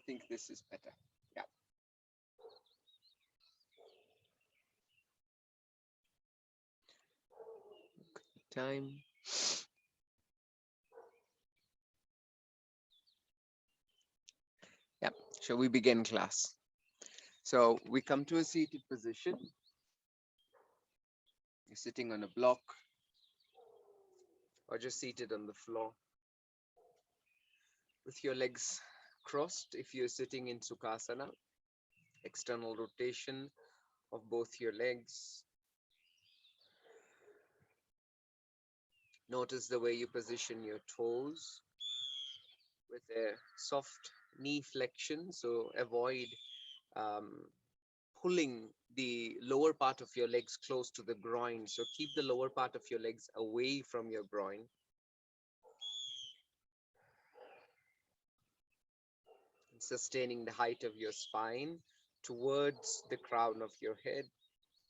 think this is better. Yeah. Time. Yeah. Shall we begin class? So we come to a seated position. You're sitting on a block or just seated on the floor with your legs crossed if you're sitting in Sukhasana. External rotation of both your legs. Notice the way you position your toes with a soft knee flexion. So avoid pulling the lower part of your legs close to the groin. So keep the lower part of your legs away from your groin. Sustaining the height of your spine towards the crown of your head,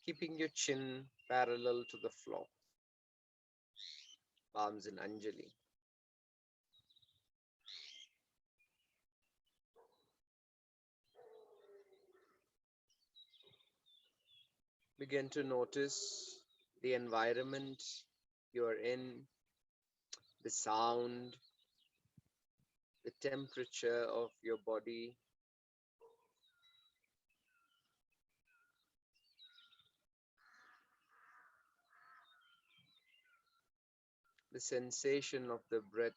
keeping your chin parallel to the floor. Palms in Anjali. Begin to notice the environment you're in, the sound, the temperature of your body. The sensation of the breath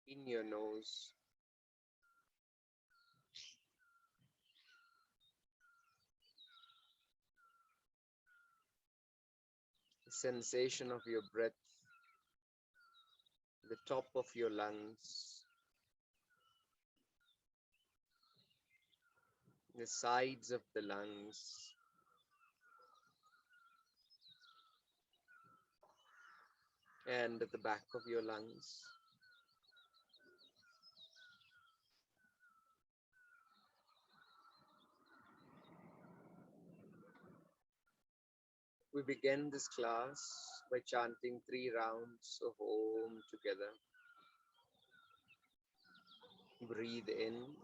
in your nose. The sensation of your breath, the top of your lungs, the sides of the lungs, and at the back of your lungs. We begin this class by chanting 3 rounds of Om together. Breathe in.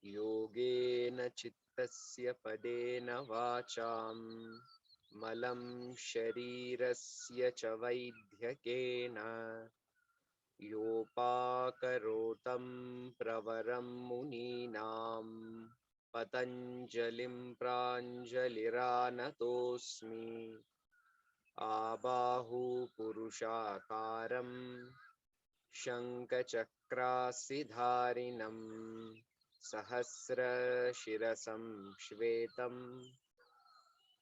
Yogena chittasya padena vacham malam sharirasya cha vaidhyakena yopakarotam pravaram muninam patanjalim pranjaliranatosmi abahu purushakaram shankachakradharinam Sahasra Shirasam Shvetam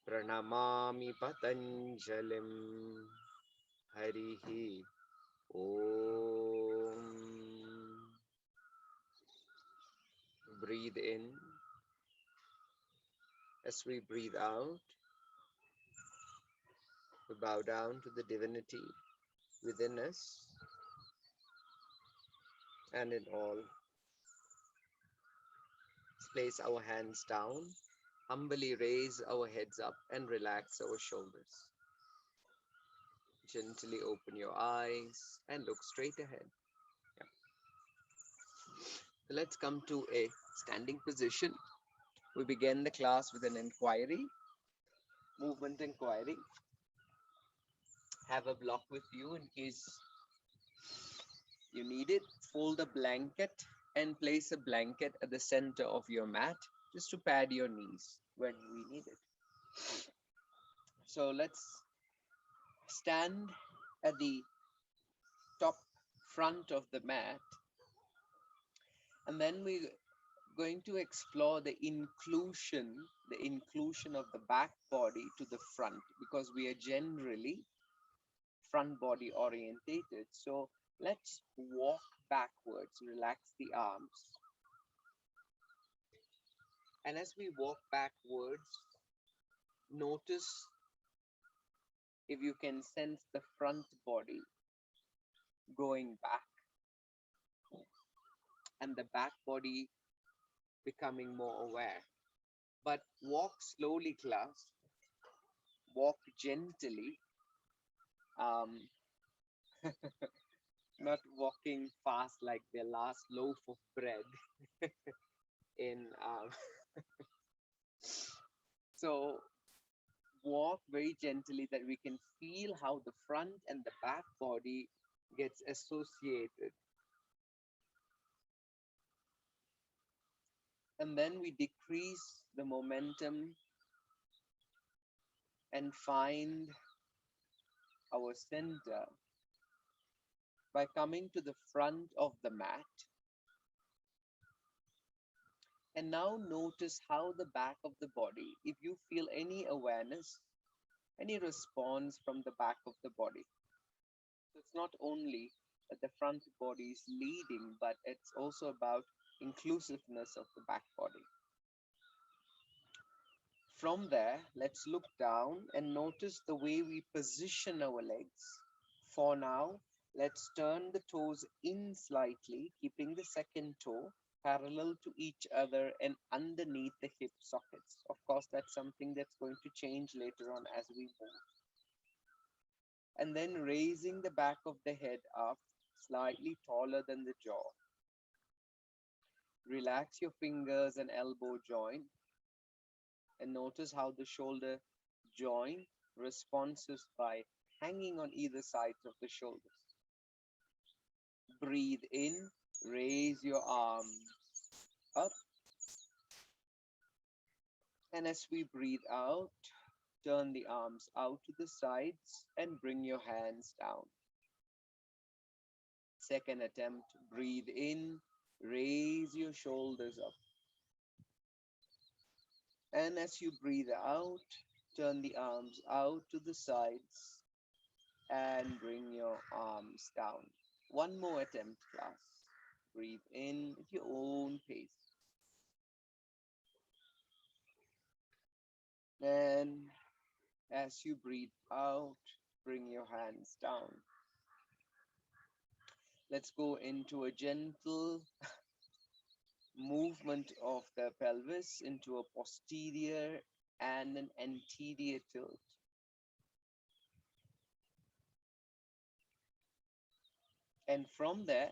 Pranamami Patanjalim Harihi Om. Breathe in. As we breathe out, we bow down to the divinity within us and in all. Place our hands down, humbly raise our heads up and relax our shoulders. Gently open your eyes and look straight ahead. Yeah. So let's come to a standing position. We begin the class with an inquiry, movement inquiry. Have a block with you in case you need it. Fold a blanket and place a blanket at the center of your mat just to pad your knees when we need it. So let's stand at the top front of the mat, and then we're going to explore the inclusion of the back body to the front, because we are generally front body orientated. So let's walk backwards. Relax the arms. And as we walk backwards, notice if you can sense the front body going back and the back body becoming more aware. But walk slowly, class. Walk gently. Um, not walking fast like the last loaf of bread in so walk very gently that we can feel how the front and the back body gets associated, and then we decrease the momentum and find our center by coming to the front of the mat. And now notice how the back of the body, if you feel any awareness, any response from the back of the body. So it's not only that the front body is leading, but it's also about inclusiveness of the back body. From there, let's look down and notice the way we position our legs. For now, let's turn the toes in slightly, keeping the second toe parallel to each other and underneath the hip sockets. Of course, that's something that's going to change later on as we move. And then raising the back of the head up slightly taller than the jaw. Relax your fingers and elbow joint and notice how the shoulder joint responses by hanging on either sides of the shoulders. Breathe in, raise your arms up. And as we breathe out, turn the arms out to the sides and bring your hands down. Second attempt, breathe in, raise your shoulders up. And as you breathe out, turn the arms out to the sides and bring your arms down. One more attempt, class. Breathe in at your own pace. And as you breathe out, bring your hands down. Let's go into a gentle movement of the pelvis into a posterior and an anterior tilt. And from there,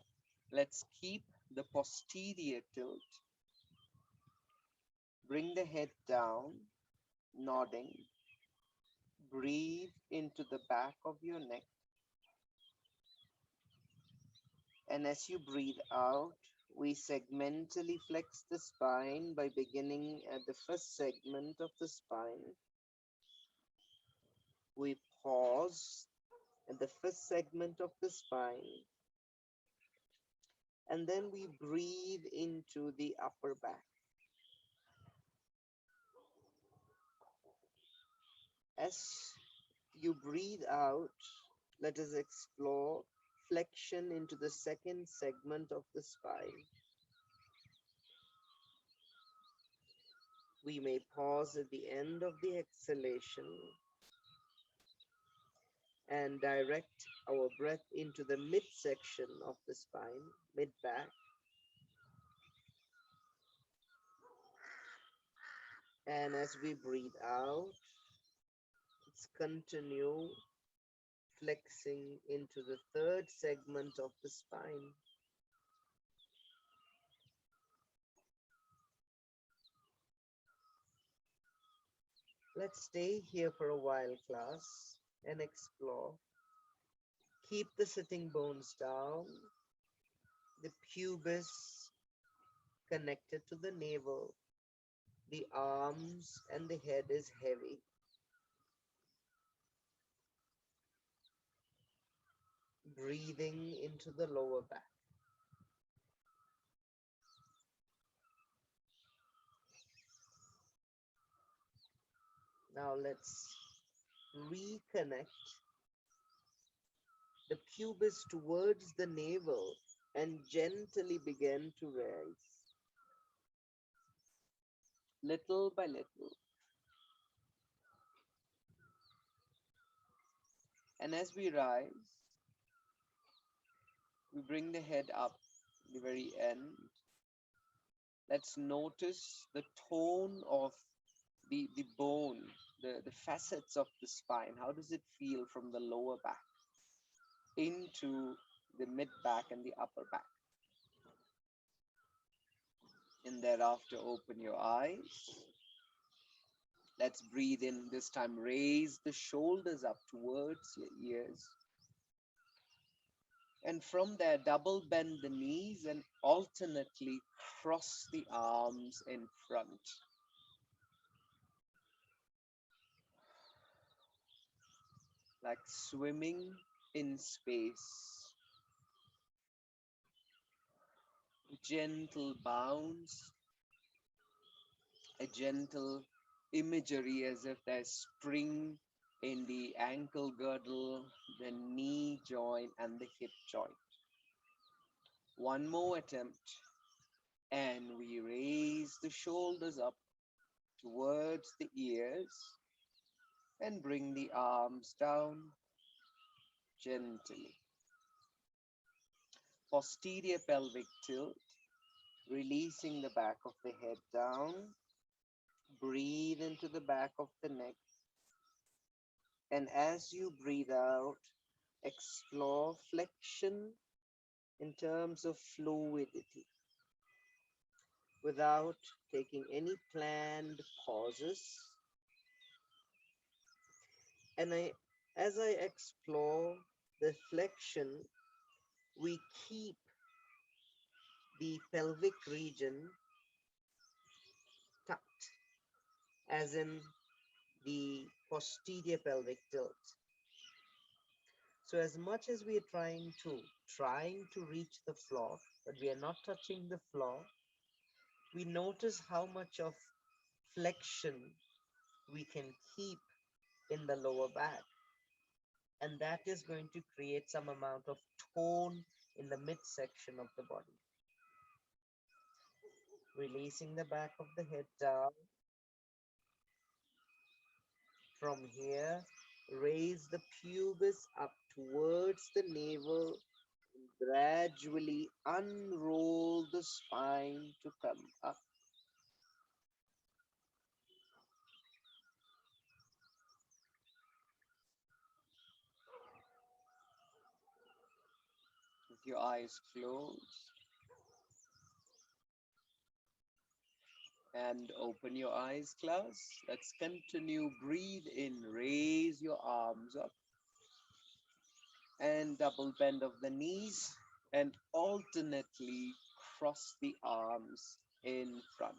let's keep the posterior tilt. Bring the head down, nodding. Breathe into the back of your neck. And as you breathe out, we segmentally flex the spine by beginning at the first segment of the spine. We pause at the first segment of the spine. And then we breathe into the upper back. As you breathe out, let us explore flexion into the second segment of the spine. We may pause at the end of the exhalation and direct our breath into the midsection of the spine, mid-back. And as we breathe out, let's continue flexing into the third segment of the spine. Let's stay here for a while, class, and explore. Keep the sitting bones down, the pubis connected to the navel, the arms and the head is heavy. Breathing into the lower back. Now let's reconnect the pubis towards the navel and gently begin to rise. little by little. And as we rise, we bring the head up, the very end. Let's notice the tone of the bone, the facets of the spine. How does it feel from the lower back into the mid back and the upper back? And thereafter, open your eyes. Let's breathe in this time. Raise the shoulders up towards your ears. And from there, double bend the knees and alternately cross the arms in front. Like swimming in space. Gentle bounce, a gentle imagery as if there's spring in the ankle girdle, the knee joint, and the hip joint. One more attempt, and we raise the shoulders up towards the ears and bring the arms down gently. Posterior pelvic tilt, releasing the back of the head down. Breathe into the back of the neck. And as you breathe out, explore flexion in terms of fluidity without taking any planned pauses. And as I explore the flexion, we keep the pelvic region tucked, as in the posterior pelvic tilt. So as much as we are trying to reach the floor, but we are not touching the floor, we notice how much of flexion we can keep in the lower back. And that is going to create some amount of tone in the midsection of the body. Releasing the back of the head down. From here, raise the pubis up towards the navel and gradually unroll the spine to come up. With your eyes closed and open your eyes, class. Let's continue. Breathe in, raise your arms up and double bend of the knees and alternately cross the arms in front.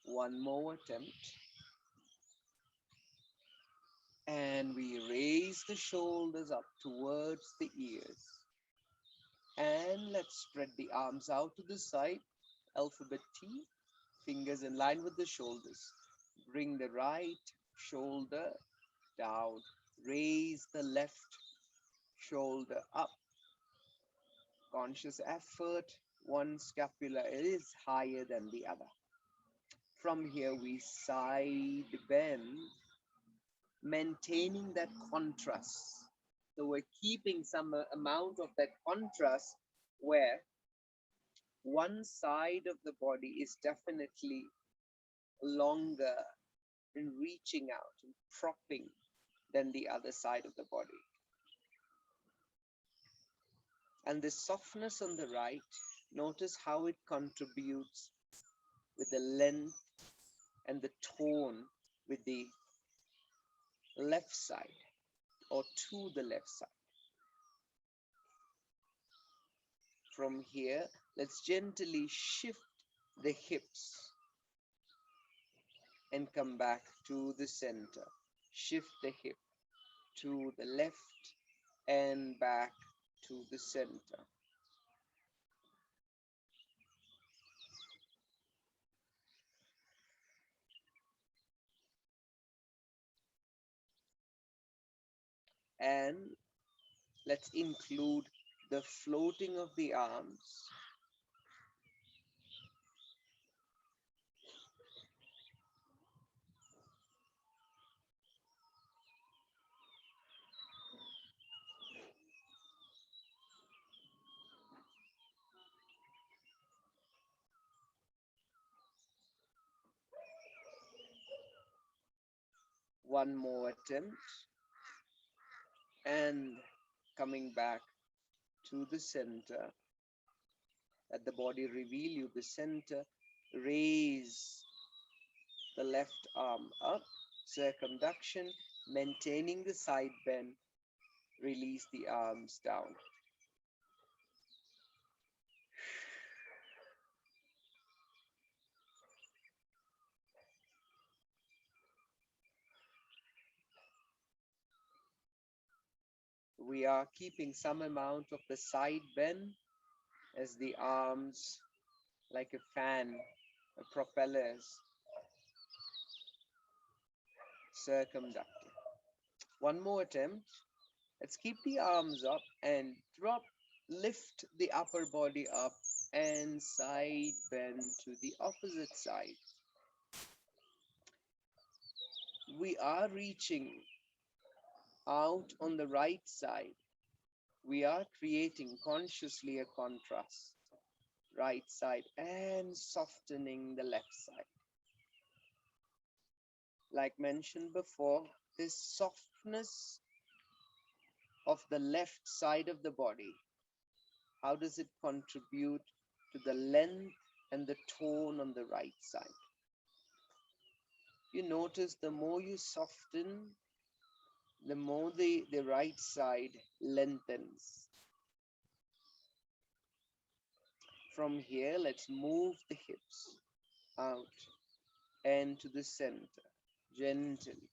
One more attempt. And we raise the shoulders up towards the ears. And let's spread the arms out to the side. Alphabet T. Fingers in line with the shoulders. Bring the right shoulder down. Raise the left shoulder up. Conscious effort. One scapula is higher than the other. From here, we side bend, maintaining that contrast. So we're keeping some amount of that contrast where one side of the body is definitely longer in reaching out and propping than the other side of the body. And the softness on the right, notice how it contributes with the length and the tone with the left side or to the left side. From here, let's gently shift the hips and come back to the center. Shift the hip to the left and back to the center. And let's include the floating of the arms. One more attempt. And coming back to the center. Let the body reveal you the center. Raise the left arm up, circumduction, maintaining the side bend. Release the arms down. We are keeping some amount of the side bend as the arms, like a fan, propellers, circumducting. One more attempt. Let's keep the arms up and drop, lift the upper body up and side bend to the opposite side. We are reaching out on the right side. We are creating consciously a contrast. Right side and softening the left side. Like mentioned before, this softness of the left side of the body, how does it contribute to the length and the tone on the right side? You notice the more you soften, the more the right side lengthens. From here, let's move the hips out and to the center, gently.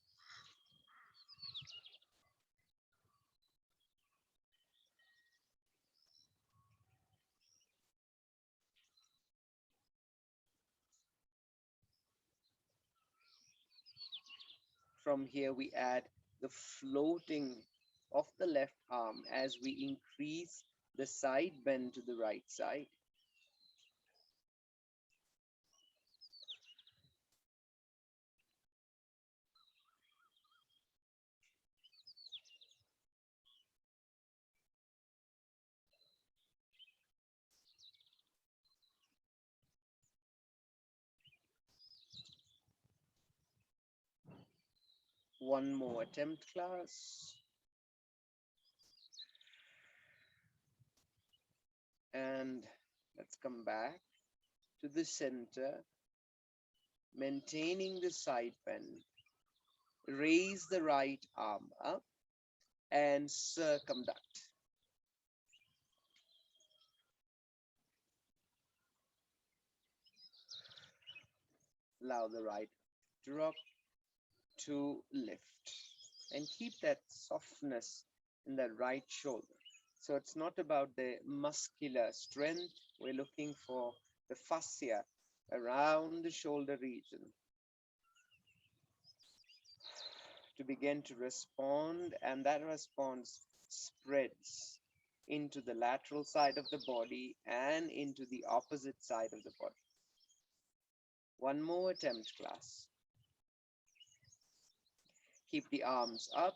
From here, we add the floating of the left arm as we increase the side bend to the right side. One more attempt, class. And let's come back to the center, maintaining the side bend. Raise the right arm up and circumduct. Allow the right drop to lift. And keep that softness in that right shoulder. So it's not about the muscular strength. We're looking for the fascia around the shoulder region to begin to respond, and that response spreads into the lateral side of the body and into the opposite side of the body. One more attempt, class. Keep the arms up,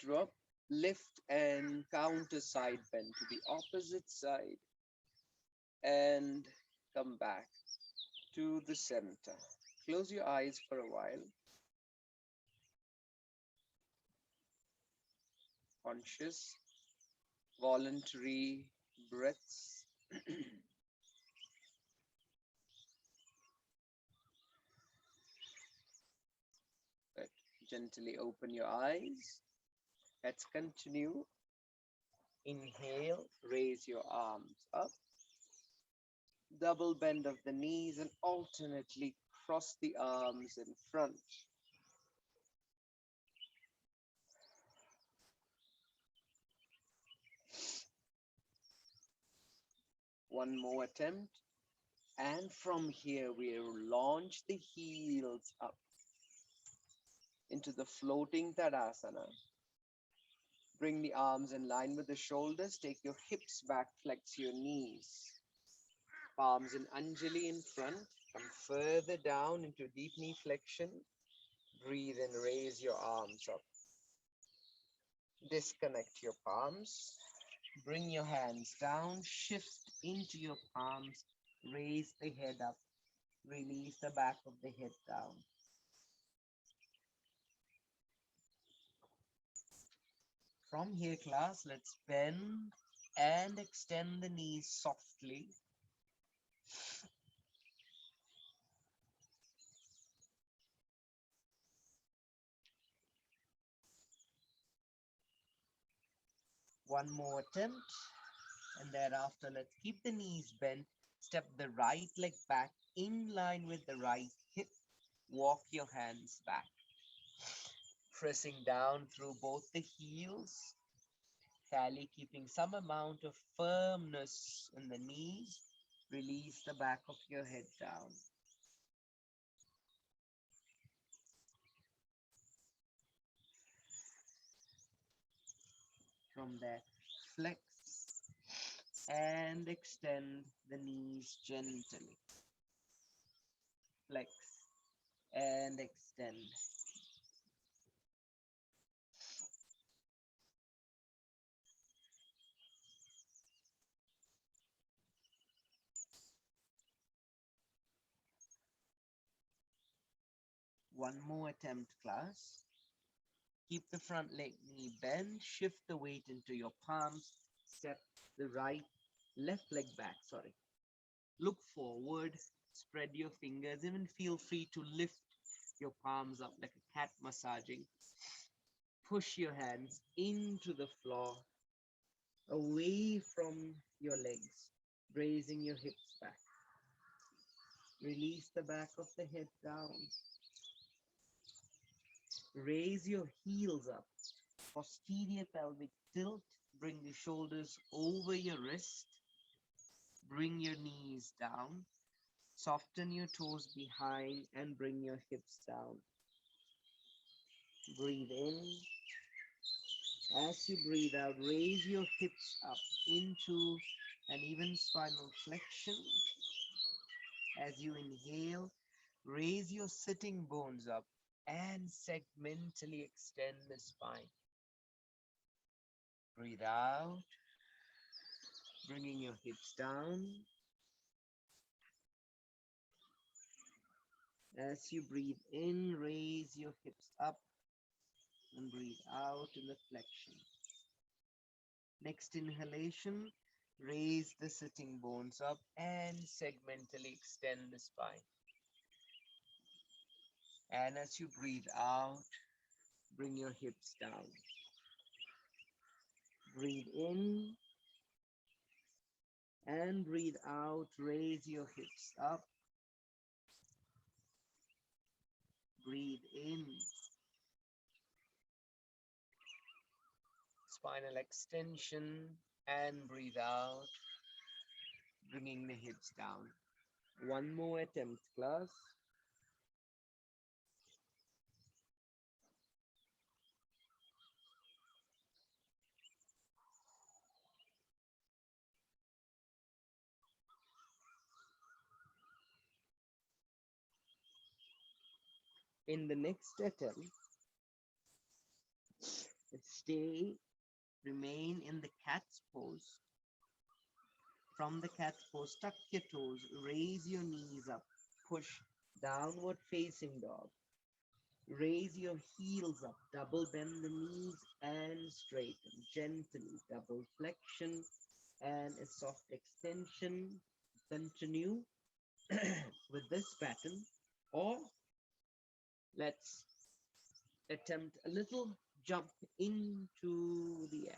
drop, lift, and counter side bend to the opposite side, and come back to the center. Close your eyes for a while. Conscious, voluntary breaths. But gently open your eyes. Let's continue. Inhale, raise your arms up. Double bend of the knees and alternately cross the arms in front. One more attempt. And from here, we'll launch the heels up into the floating Tadasana. Bring the arms in line with the shoulders. Take your hips back, flex your knees. Palms in Anjali in front. Come further down into deep knee flexion. Breathe and raise your arms up. Disconnect your palms. Bring your hands down. Shift into your palms. Raise the head up. Release the back of the head down. From here, class, let's bend and extend the knees softly. One more attempt. And thereafter, let's keep the knees bent. Step the right leg back in line with the right hip. Walk your hands back. Pressing down through both the heels. Fairly keeping some amount of firmness in the knees. Release the back of your head down. From there, flex and extend the knees gently. Flex and extend. One more attempt, class. Keep the front leg knee bent. Shift the weight into your palms. Step the left leg back, sorry. Look forward. Spread your fingers. Even feel free to lift your palms up like a cat massaging. Push your hands into the floor, away from your legs, raising your hips back. Release the back of the head down. Raise your heels up. Posterior pelvic tilt. Bring the shoulders over your wrist. Bring your knees down. Soften your toes behind and bring your hips down. Breathe in. As you breathe out, raise your hips up into an even spinal flexion. As you inhale, raise your sitting bones up and segmentally extend the spine. Breathe out, bringing your hips down. As you breathe in, raise your hips up and breathe out in the flexion. Next inhalation, raise the sitting bones up and segmentally extend the spine. And as you breathe out, bring your hips down. Breathe in and breathe out. Raise your hips up. Breathe in. Spinal extension and breathe out, bringing the hips down. One more attempt, class. In the next attempt, remain in the cat's pose. From the cat's pose, tuck your toes, raise your knees up, push downward facing dog. Raise your heels up, double bend the knees and straighten. Gently, double flexion and a soft extension. Continue with this pattern, or let's attempt a little jump into the air.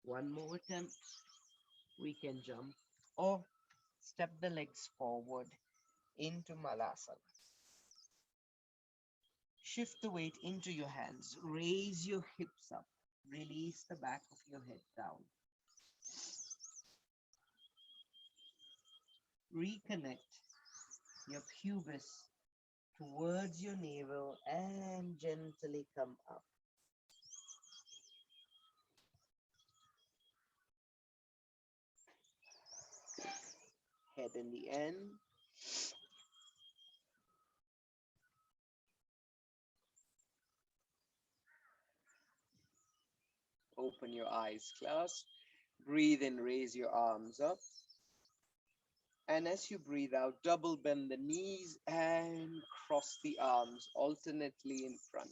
One more attempt, we can jump or step the legs forward into Malasana. Shift the weight into your hands. Raise your hips up. Release the back of your head down. Reconnect your pubis towards your navel and gently come up. Head in the end. Open your eyes, clasp. Breathe in, raise your arms up. And as you breathe out, double bend the knees and cross the arms alternately in front.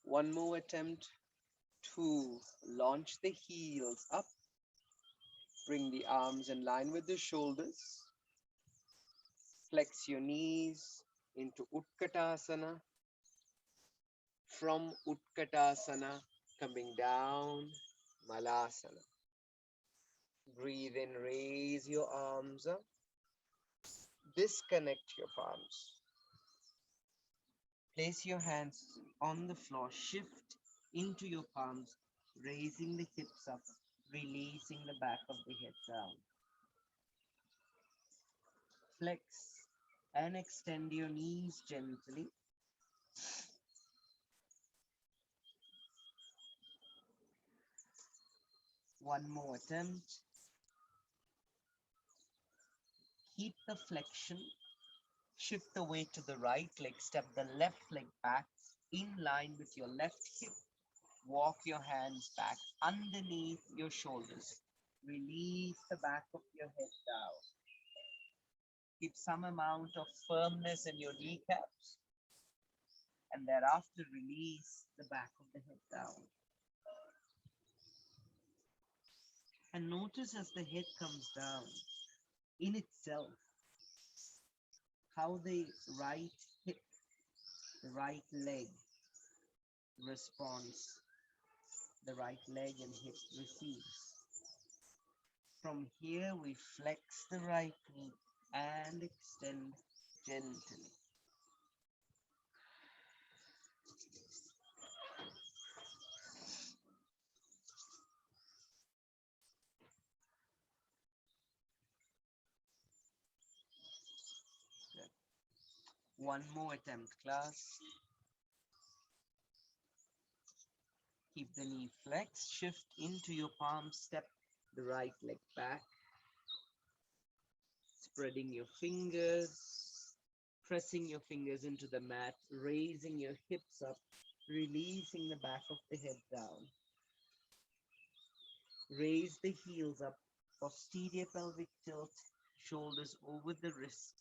One more attempt to launch the heels up. Bring the arms in line with the shoulders. Flex your knees into Utkatasana. From Utkatasana, coming down, Malasana. Breathe in, raise your arms up. Disconnect your palms. Place your hands on the floor. Shift into your palms, raising the hips up, releasing the back of the head down. Flex and extend your knees gently. One more attempt. Keep the flexion. Shift the weight to the right leg. Step the left leg back in line with your left hip. Walk your hands back underneath your shoulders. Release the back of your head down. Keep some amount of firmness in your kneecaps. And thereafter release the back of the head down. And notice as the head comes down, in itself, how the right hip, the right leg responds, the right leg and hip receives. From here, we flex the right knee and extend gently. Good. One more attempt, class. Keep the knee flexed, shift into your palm, step the right leg back, spreading your fingers, pressing your fingers into the mat, raising your hips up, releasing the back of the head down. Raise the heels up, posterior pelvic tilt, shoulders over the wrist.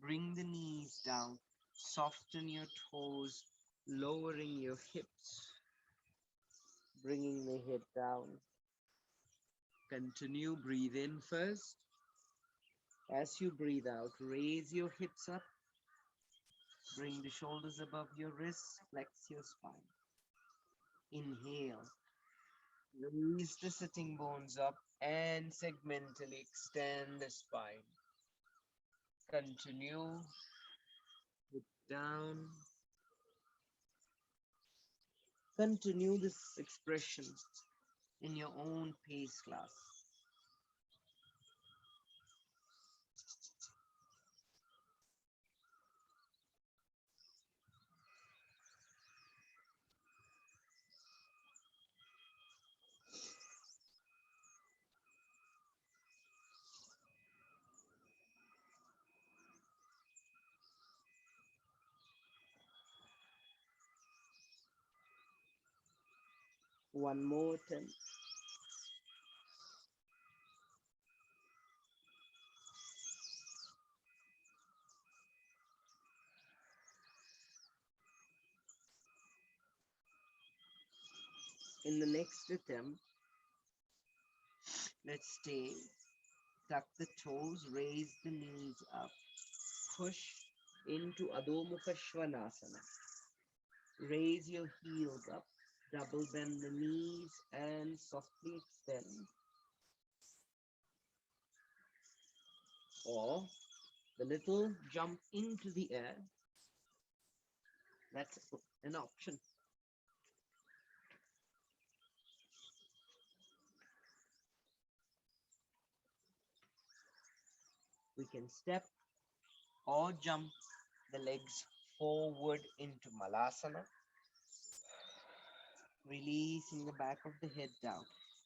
Bring the knees down, soften your toes, lowering your hips, bringing the head down. Continue, breathe in first. As you breathe out, raise your hips up, bring the shoulders above your wrists, flex your spine. Inhale, raise the sitting bones up and segmentally extend the spine. Continue, put down. Continue this expression in your own pace, class. One more attempt. In the next attempt, let's stay. Tuck the toes, raise the knees up. Push into Adho Mukha Svanasana. Raise your heels up. Double bend the knees and softly extend. or the little jump into the air. That's an option. We can step or jump the legs forward into Malasana, releasing the back of the head down.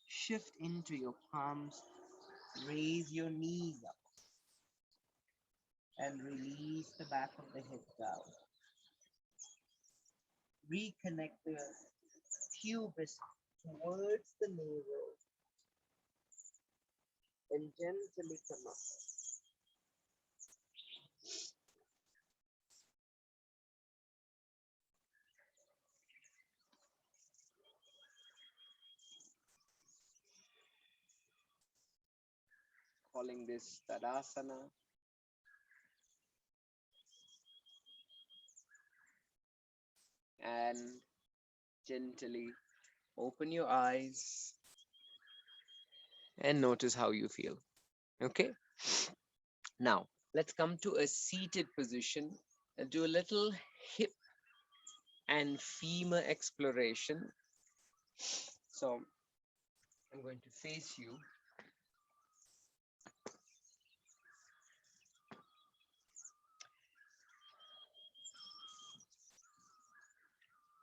Shift into your palms, raise your knees up, and release the back of the head down. Reconnect the pubis towards the navel and gently come up. Calling this Tadasana. And gently open your eyes and notice how you feel. Okay, now let's come to a seated position and do a little hip and femur exploration. So I'm going to face you.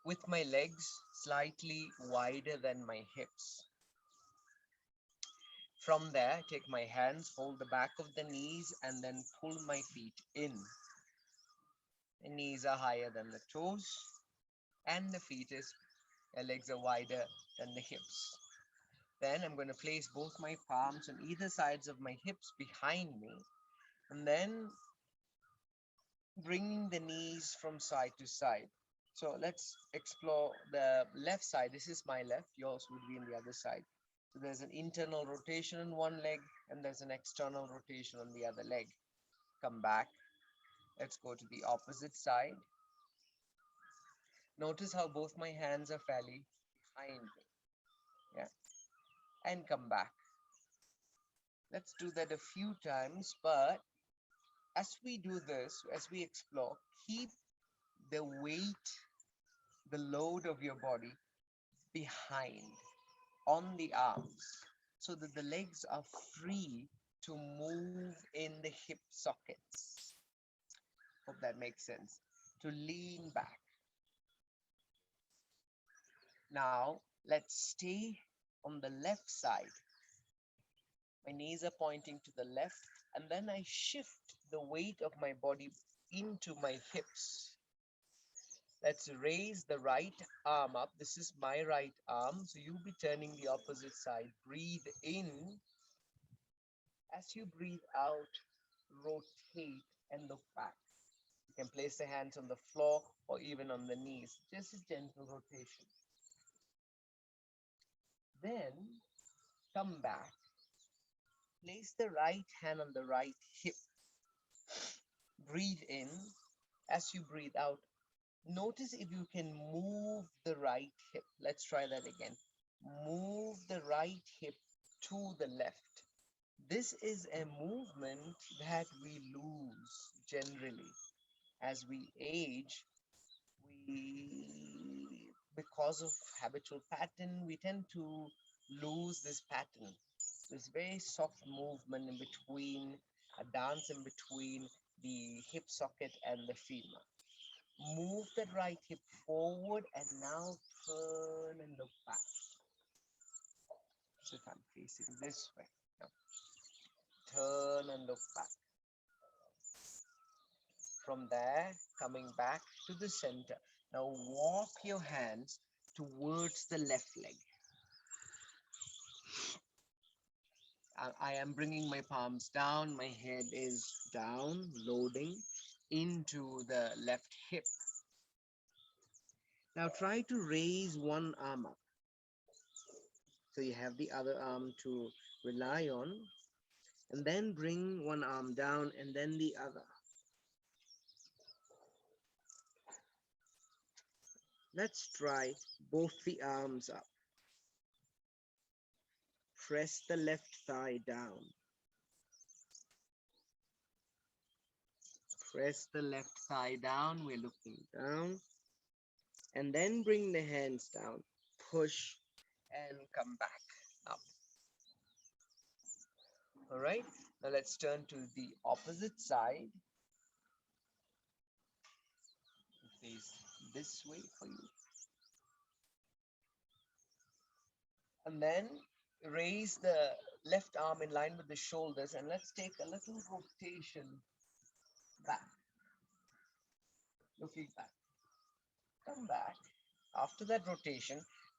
With my legs slightly wider than my hips. From there, take my hands, hold the back of the knees, and then pull my feet in. The knees are higher than the toes, and the legs are wider than the hips. Then I'm going to place both my palms on either sides of my hips behind me, and then bringing the knees from side to side. So let's explore the left side. This is my left, yours would be on the other side. So there's an internal rotation on one leg and there's an external rotation on the other leg. Come back. Let's go to the opposite side. Notice how both my hands are fairly behind me. Yeah. And come back. Let's do that a few times, but as we do this, as we explore, keep the weight, the load of your body behind on the arms so that the legs are free to move in the hip sockets. Hope that makes sense. To lean back. Now, let's stay on the left side. My knees are pointing to the left, and then I shift the weight of my body into my hips. Let's raise the right arm up. This is my right arm, so you'll be turning the opposite side. Breathe in. As you breathe out, rotate and look back. You can place the hands on the floor or even on the knees. Just a gentle rotation. Then come back. Place the right hand on the right hip. Breathe in. As you breathe out, notice if you can move the right hip. Let's try that again. Move the right hip to the left. This is a movement that we lose generally. As we age, because of habitual pattern, we tend to lose this pattern. This very soft movement in between, a dance in between the hip socket and the femur. Move that right hip forward and now turn and look back. So if I'm facing this way, now turn and look back. From there, coming back to the center. Now walk your hands towards the left leg. I am bringing my palms down. My head is down, loading into the left hip. Now try to raise one arm up. So you have the other arm to rely on. And then bring one arm down and then the other. Let's try both the arms up. Press the left thigh down. Press the left thigh down. We're looking down. And then bring the hands down. Push and come back up. All right. Now let's turn to the opposite side. Face this way for you. And then raise the left arm in line with the shoulders, and let's take a little rotation back. Looking back. Come back. After that rotation,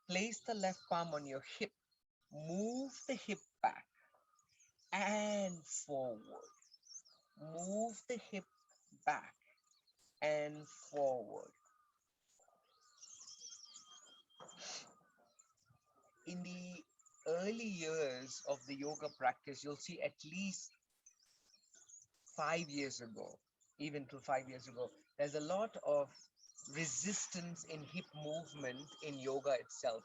place the left palm on your hip. Move the hip back and forward. Move the hip back and forward. In the early years of the yoga practice, you'll see at least 5 years ago, even to 5 years ago, there's a lot of resistance in hip movement in yoga itself.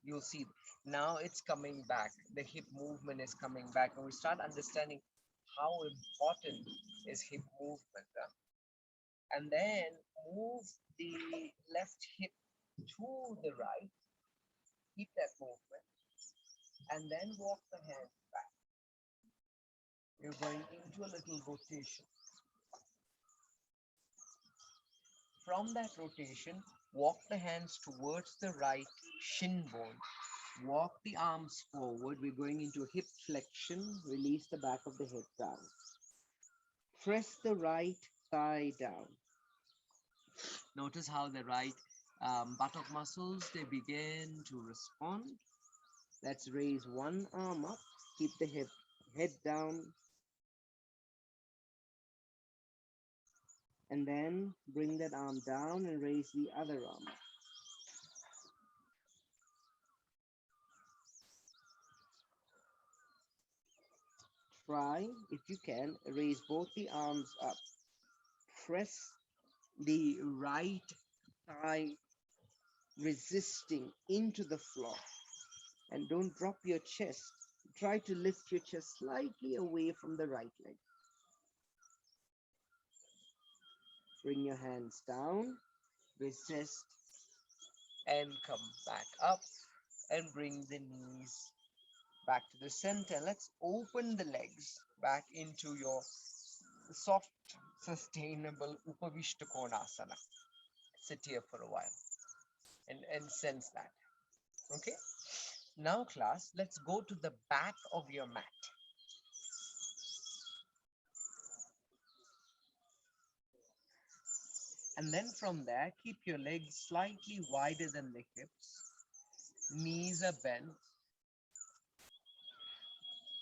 You'll see now it's coming back. The hip movement is coming back, and we start understanding how important is hip movement. And then move the left hip to the right. Keep that movement, and then walk the hands back. You're going into a little rotation. From that rotation, walk the hands towards the right shin bone. Walk the arms forward. We're going into hip flexion. Release the back of the head down. Press the right thigh down. Notice how the right buttock muscles, they begin to respond. Let's raise one arm up. Keep the head down. And then bring that arm down and raise the other arm up. Try, if you can, raise both the arms up. Press the right thigh resisting into the floor. And don't drop your chest. Try to lift your chest slightly away from the right leg. Bring your hands down, resist, and come back up, and bring the knees back to the center. Let's open the legs back into your soft, sustainable Upavishta Konasana. Sit here for a while and sense that. Okay? Now, class, let's go to the back of your mat. And then from there, keep your legs slightly wider than the hips. Knees are bent.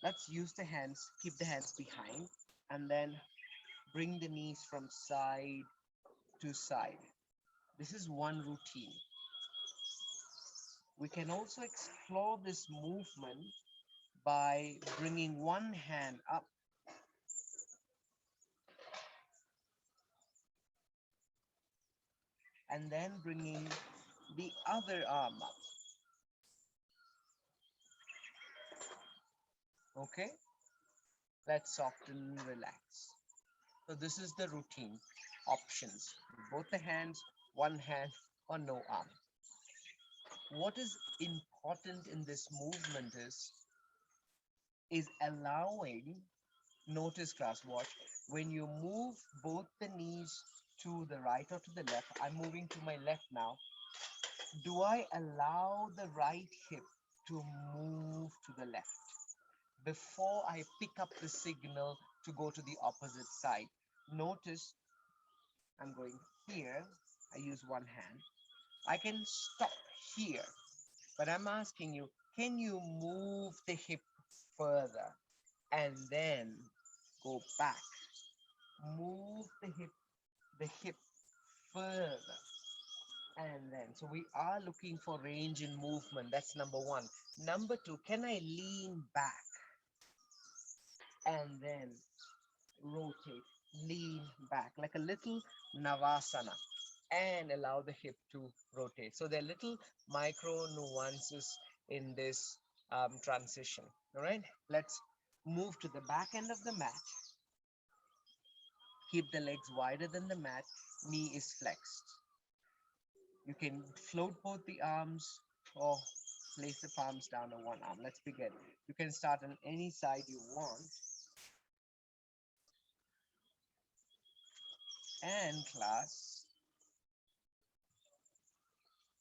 Let's use the hands, keep the hands behind, and then bring the knees from side to side. This is one routine. We can also explore this movement by bringing one hand up and then bringing the other arm up. Okay? Let's soften, relax. So this is the routine. Options. Both the hands, one hand, or no arm. What is important in this movement is allowing, notice class, watch, when you move both the knees to the right or to the left, I'm moving to my left now. Do I allow the right hip to move to the left before I pick up the signal to go to the opposite side? Notice I'm going here. I use one hand. I can stop here, but I'm asking you, can you move the hip further and then go back? Move the hip further. And then, so we are looking for range in movement. That's number one. Number two, can I lean back and then rotate, lean back like a little Navasana and allow the hip to rotate. So there are little micro nuances in this transition. All right, let's move to the back end of the mat. Keep the legs wider than the mat. Knee is flexed. You can float both the arms or place the palms down on one arm. Let's begin. You can start on any side you want. And class,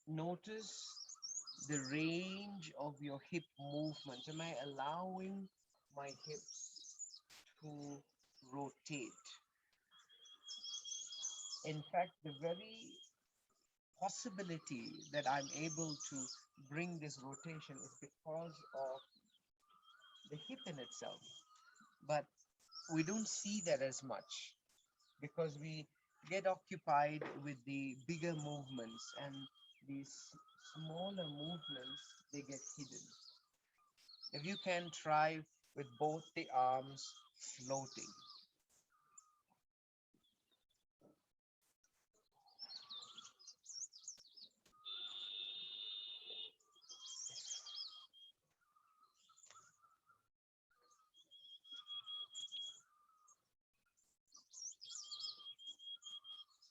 notice the range of your hip movement. Am I allowing my hips to rotate? In fact, the very possibility that I'm able to bring this rotation is because of the hip in itself. But we don't see that as much because we get occupied with the bigger movements, and these smaller movements, they get hidden. If you can try with both the arms floating.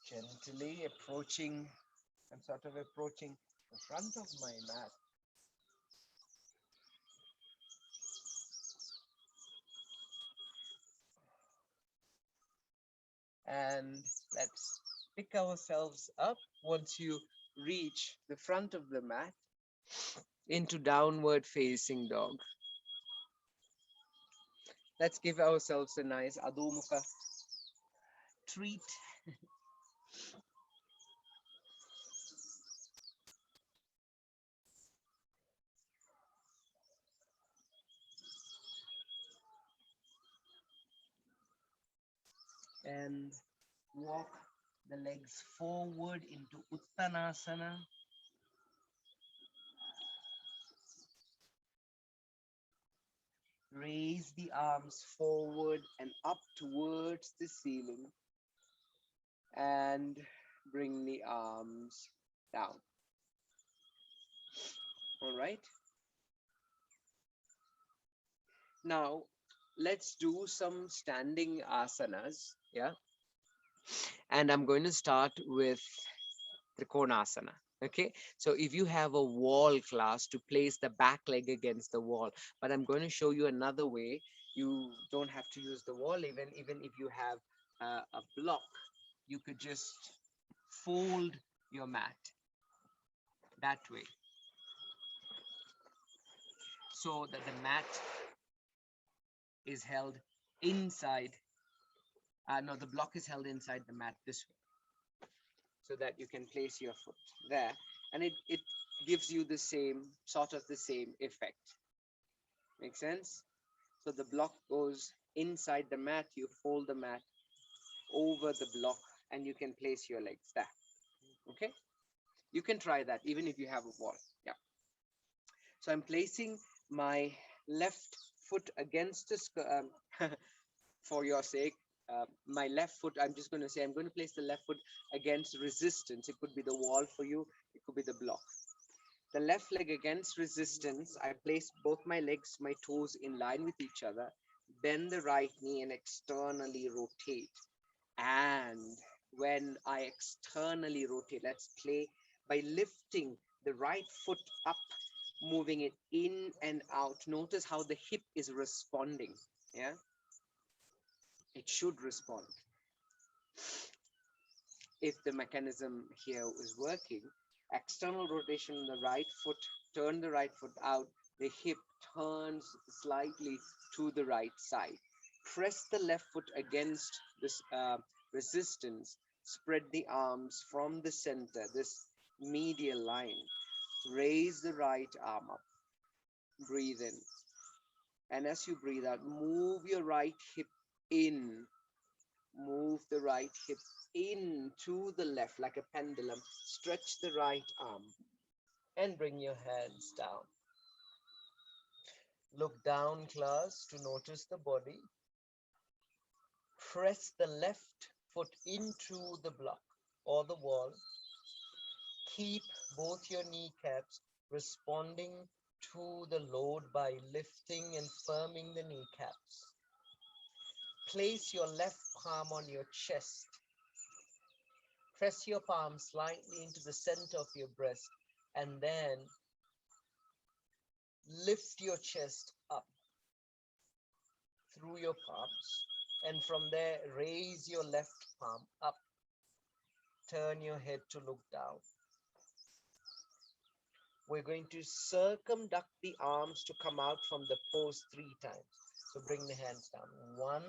Gently approaching, I'm sort of approaching the front of my mat. And let's pick ourselves up once you reach the front of the mat into downward facing dog. Let's give ourselves a nice Adho Mukha treat. And walk the legs forward into Uttanasana. Raise the arms forward and up towards the ceiling. And bring the arms down. All right. Now, let's do some standing asanas. Yeah. And I'm going to start with Trikonasana. Okay, so if you have a wall class, to place the back leg against the wall, but I'm going to show you another way. You don't have to use the wall. Even if you have a block, you could just fold your mat that way so that the mat is held inside. No, the block is held inside the mat this way, so that you can place your foot there, and it gives you the same sort of the same effect. Make sense? So the block goes inside the mat, you fold the mat over the block, and you can place your legs there. Okay, you can try that even if you have a wall. Yeah. So I'm placing my left foot against the for your sake, my left foot, I'm just going to say, I'm going to place the left foot against resistance. It could be the wall for you, it could be the block. The left leg against resistance, I place both my legs, my toes in line with each other, bend the right knee and externally rotate. And when I externally rotate, let's play by lifting the right foot up, moving it in and out. Notice how the hip is responding. Yeah, it should respond. If the mechanism here is working, external rotation on the right foot, turn the right foot out, the hip turns slightly to the right side. Press the left foot against this resistance, spread the arms from the center, this medial line. Raise the right arm up, breathe in. And as you breathe out, move your right hip in. Move the right hip in to the left like a pendulum. Stretch the right arm and bring your hands down. Look down, class, to notice the body. Press the left foot into the block or the wall. Keep both your kneecaps responding to the load by lifting and firming the kneecaps. Place your left palm on your chest. Press your palm slightly into the center of your breast and then lift your chest up through your palms. And from there, raise your left palm up. Turn your head to look down. We're going to circumduct the arms to come out from the pose 3 times. So bring the hands down. 1,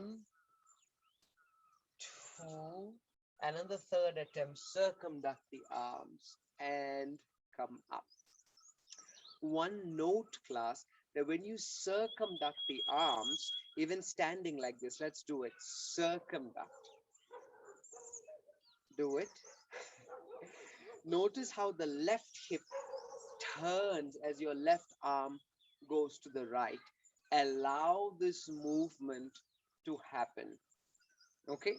2, and on the third attempt, circumduct the arms and come up. One note, class, that when you circumduct the arms, even standing like this, let's do it. Circumduct. Do it. Notice how the left hip turns as your left arm goes to the right. Allow this movement to happen. Okay,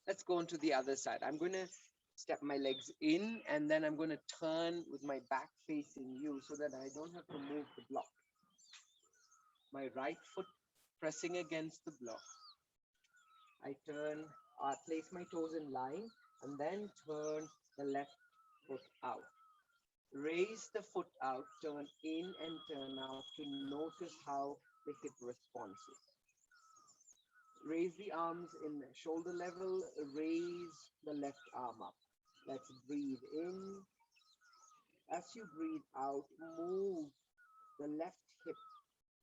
let's go on to the other side. I'm going to step my legs in and then I'm going to turn with my back facing you so that I don't have to move the block. My right foot pressing against the block. I turn, place my toes in line and then turn the left foot out. Raise the foot out, turn in and turn out to notice how the hip responses. Raise the arms in shoulder level, raise the left arm up. Let's breathe in. As you breathe out, move the left hip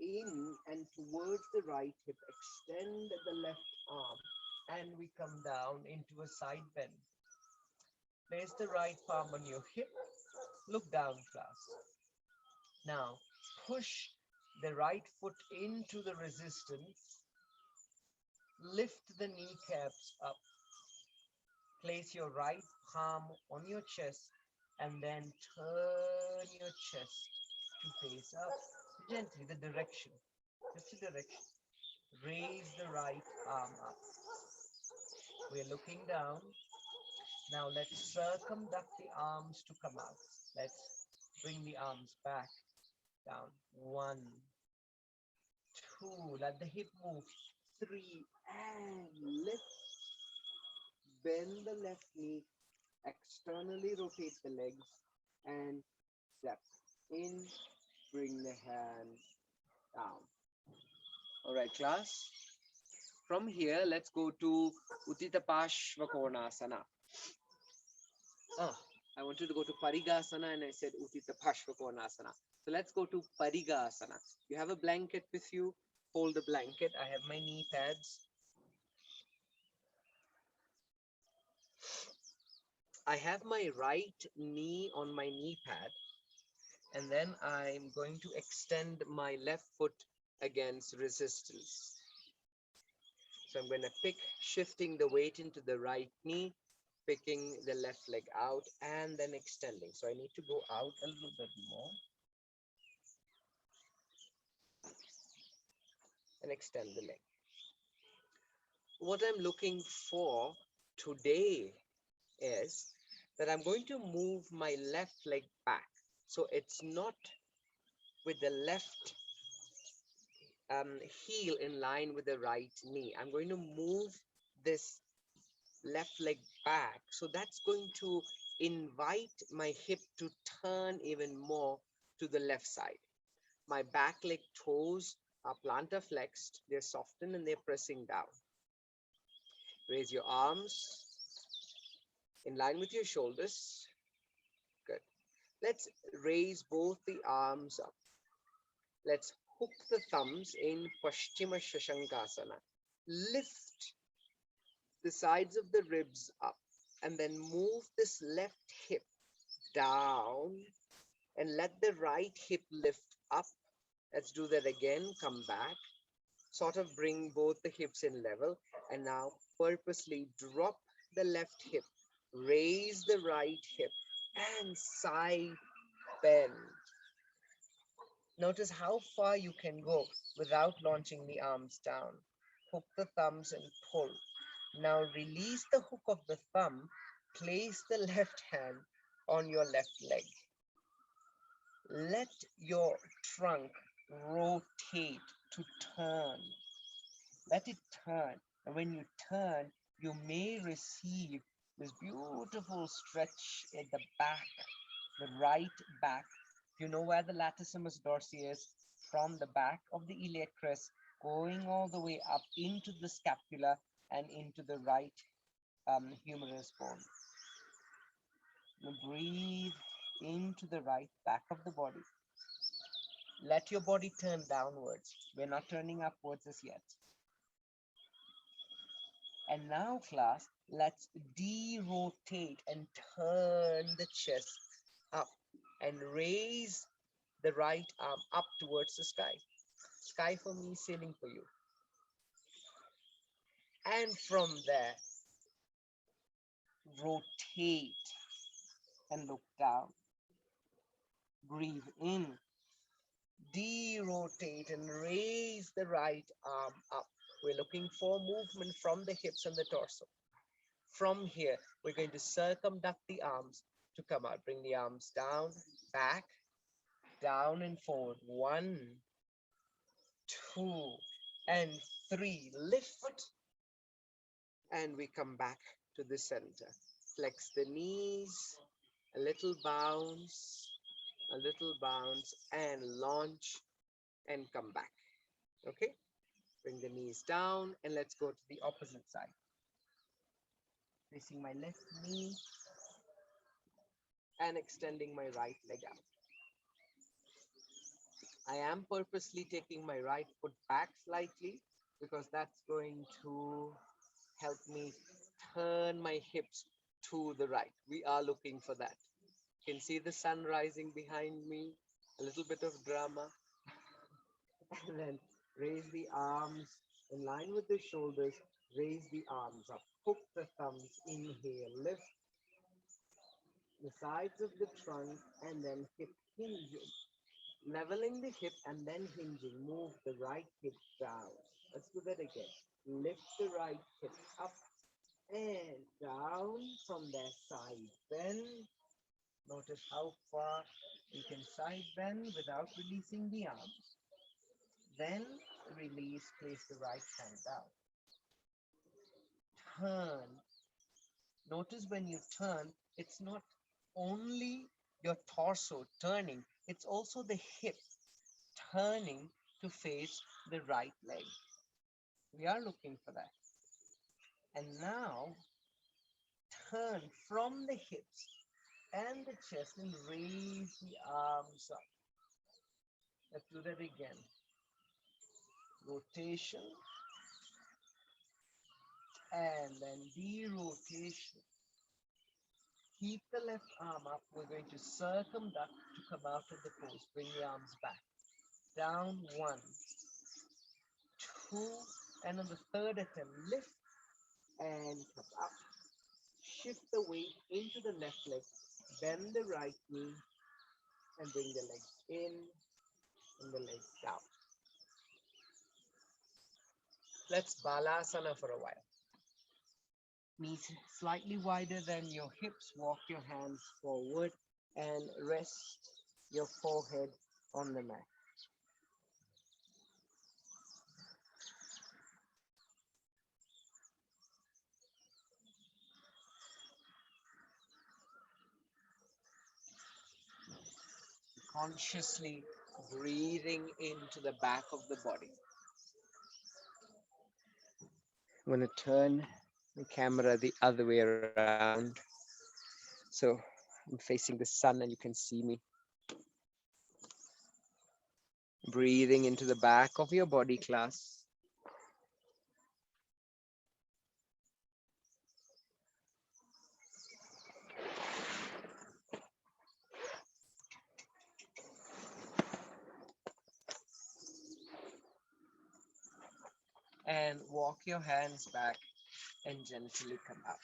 in and towards the right hip. Extend the left arm and we come down into a side bend. Place the right palm on your hip. Look down, class. Now, push the right foot into the resistance. Lift the kneecaps up. Place your right palm on your chest and then turn your chest to face up. Gently, the direction. Just the direction. Raise the right arm up. We're looking down. Now let's circumduct the arms to come out. Let's bring the arms back, down. 1, 2, let the hip move. 3, and lift. Bend the left knee, externally rotate the legs, and step in, bring the hands down. All right, class. From here, let's go to Uttita Pashvakonasana. I wanted to go to Parigasana and I said Uttita Pashvakonasana. So let's go to Parigasana. You have a blanket with you. Hold the blanket. I have my knee pads. I have my right knee on my knee pad. And then I'm going to extend my left foot against resistance. So I'm going to pick, shifting the weight into the right knee, picking the left leg out, and then extending. So I need to go out a little bit more. And extend the leg. What I'm looking for today is that I'm going to move my left leg back. So it's not with the left heel in line with the right knee. I'm going to move this left leg back. So that's going to invite my hip to turn even more to the left side. My back leg toes are plantar flexed. They're softened and they're pressing down. Raise your arms in line with your shoulders. Good. Let's raise both the arms up. Let's hook the thumbs in Paschima Shashankasana. Lift the sides of the ribs up and then move this left hip down and let the right hip lift up. Let's do that again. Come back. Sort of bring both the hips in level and now purposely drop the left hip. Raise the right hip and side bend. Notice how far you can go without launching the arms down. Hook the thumbs and pull. Now release the hook of the thumb. Place the left hand on your left leg. Let your trunk rotate to turn. Let it turn. And when you turn, you may receive this beautiful stretch at the back, the right back. You know where the latissimus dorsi is? From the back of the iliac crest, going all the way up into the scapula and into the right humerus bone. Now breathe into the right back of the body. Let your body turn downwards. We're not turning upwards as yet. And now, class, let's derotate and turn the chest up and raise the right arm up towards the sky. Sky for me, ceiling for you. And from there, rotate and look down. Breathe in. Derotate and raise the right arm up. We're looking for movement from the hips and the torso. From here, we're going to circumduct the arms to come out. Bring the arms down, back, down and forward. 1, 2, and 3. Lift, and we come back to the center. Flex the knees, a little bounce, and launch and come back. Okay? Bring the knees down and let's go to the opposite side. Facing my left knee and extending my right leg out. I am purposely taking my right foot back slightly because that's going to help me turn my hips to the right. We are looking for that. You can see the sun rising behind me, a little bit of drama. And then raise the arms in line with the shoulders, raise the arms up, hook the thumbs, inhale, lift the sides of the trunk and then hip hinging. Leveling the hip and then hinging, move the right hip down. Let's do that again. Lift the right hip up and down. From there, side bend. Notice how far you can side bend without releasing the arms. Then release, place the right hand down. Turn. Notice when you turn, it's not only your torso turning, it's also the hip turning to face the right leg. We are looking for that. And now turn from the hips and the chest and raise the arms up. Let's do that again. Rotation and then derotation. Keep the left arm up. We're going to circumduct to come out of the pose. Bring the arms back. Down, 1, 2, and on the third attempt, lift and come up. Shift the weight into the left leg. Bend the right knee and bring the legs in and the legs down. Let's balasana for a while. Knees slightly wider than your hips. Walk your hands forward and rest your forehead on the mat. Consciously breathing into the back of the body. I'm going to turn the camera the other way around. So I'm facing the sun and you can see me. Breathing into the back of your body, class. And walk your hands back and gently come up.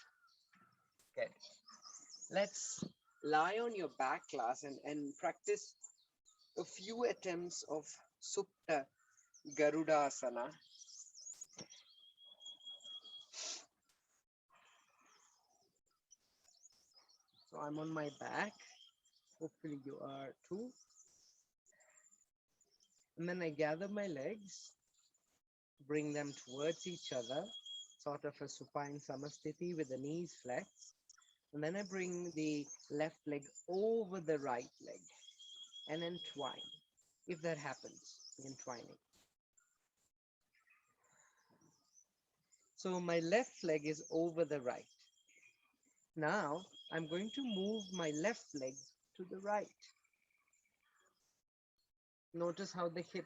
Good. Let's lie on your back, class, and practice a few attempts of Supta Garudasana. So I'm on my back. Hopefully you are too. And then I gather my legs, bring them towards each other, sort of a supine samasthiti with the knees flexed. And then I bring the left leg over the right leg and entwine. If that happens, entwining. So my left leg is over the right. Now I'm going to move my left leg to the right. Notice how the hip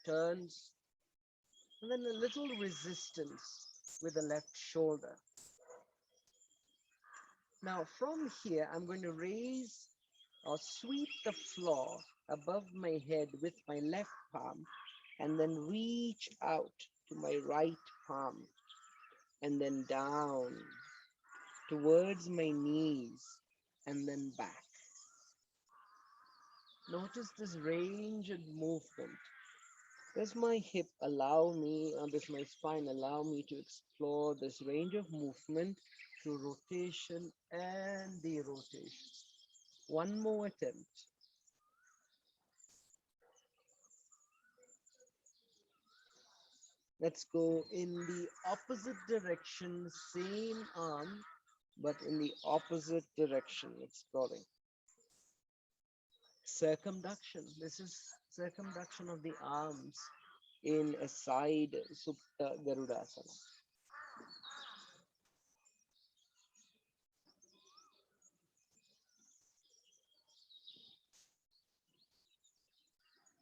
turns, and then a little resistance with the left shoulder. Now from here, I'm going to raise or sweep the floor above my head with my left palm and then reach out to my right palm and then down towards my knees and then back. Notice this range of movement. Does my hip allow me, or does my spine allow me to explore this range of movement through rotation and derotation? One more attempt. Let's go in the opposite direction, same arm, but in the opposite direction, exploring. Circumduction. This is circumduction of the arms in a side Supta Garudasana.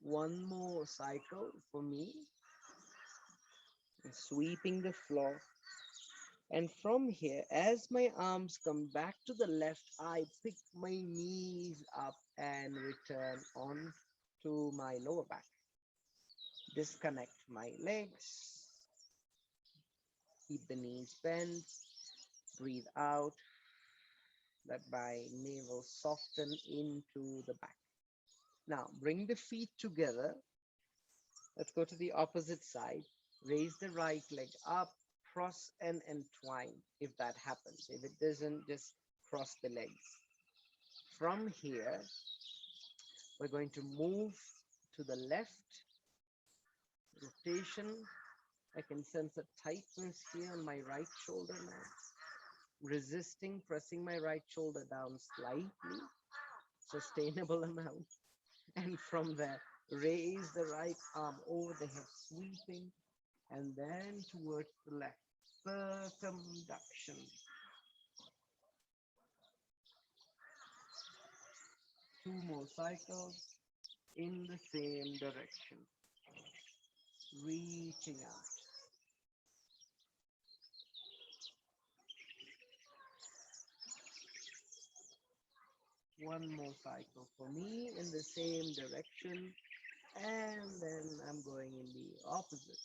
One more cycle for me, sweeping the floor. And from here, as my arms come back to the left, I pick my knees up and return on to my lower back. Disconnect my legs. Keep the knees bent. Breathe out. Let my navel soften into the back. Now, bring the feet together. Let's go to the opposite side. Raise the right leg up, cross and entwine if that happens. If it doesn't, just cross the legs. From here, we're going to move to the left. Rotation. I can sense a tightness here on my right shoulder now. Resisting, pressing my right shoulder down slightly, sustainable amount. And from there, raise the right arm over the hip, sweeping, and then towards the left. Circumduction. Two more cycles in the same direction. Reaching out. One more cycle for me in the same direction, and then I'm going in the opposite.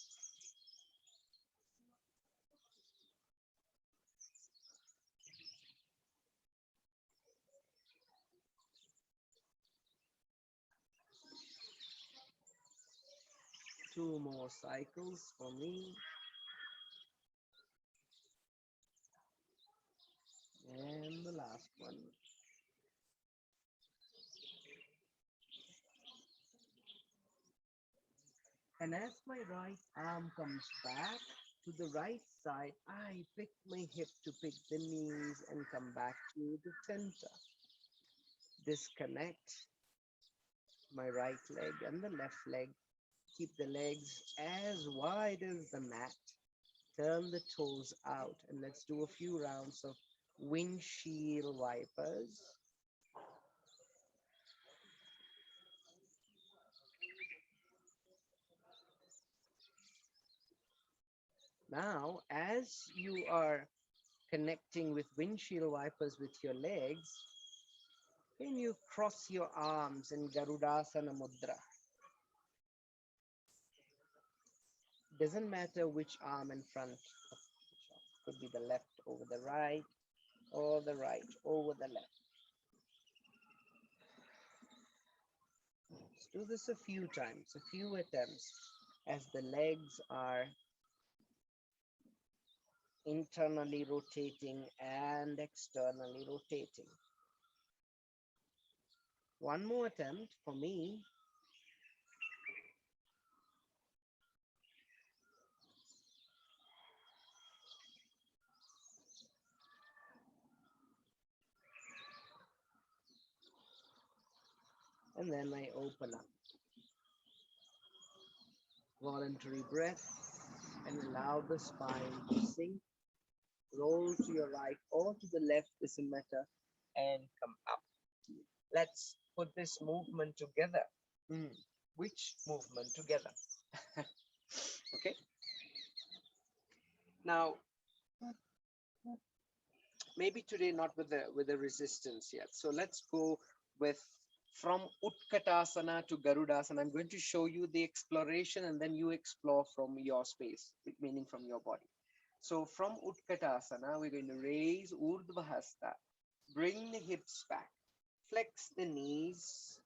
Two more cycles for me. And the last one. And as my right arm comes back to the right side, I pick my hip to pick the knees and come back to the center. Disconnect my right leg and the left leg. Keep the legs as wide as the mat. Turn the toes out, and let's do a few rounds of windshield wipers. Now, as you are connecting with windshield wipers with your legs, can you cross your arms in Garudasana Mudra? Doesn't matter which arm in front of which arm. Could be the left over the right or the right over the left. Let's do this a few times, a few attempts as the legs are internally rotating and externally rotating. One more attempt for me. and then I open up. Voluntary breath, and allow the spine to sink, roll to your right or to the left, doesn't matter, and come up. Let's put this movement together. Which movement together? Okay. Now, maybe today not with the resistance yet. So let's go with from Utkatasana to Garudasana. I'm going to show you the exploration and then you explore from your space, meaning from your body. So from Utkatasana, we're going to raise Urdhva Hasta, bring the hips back, flex the knees.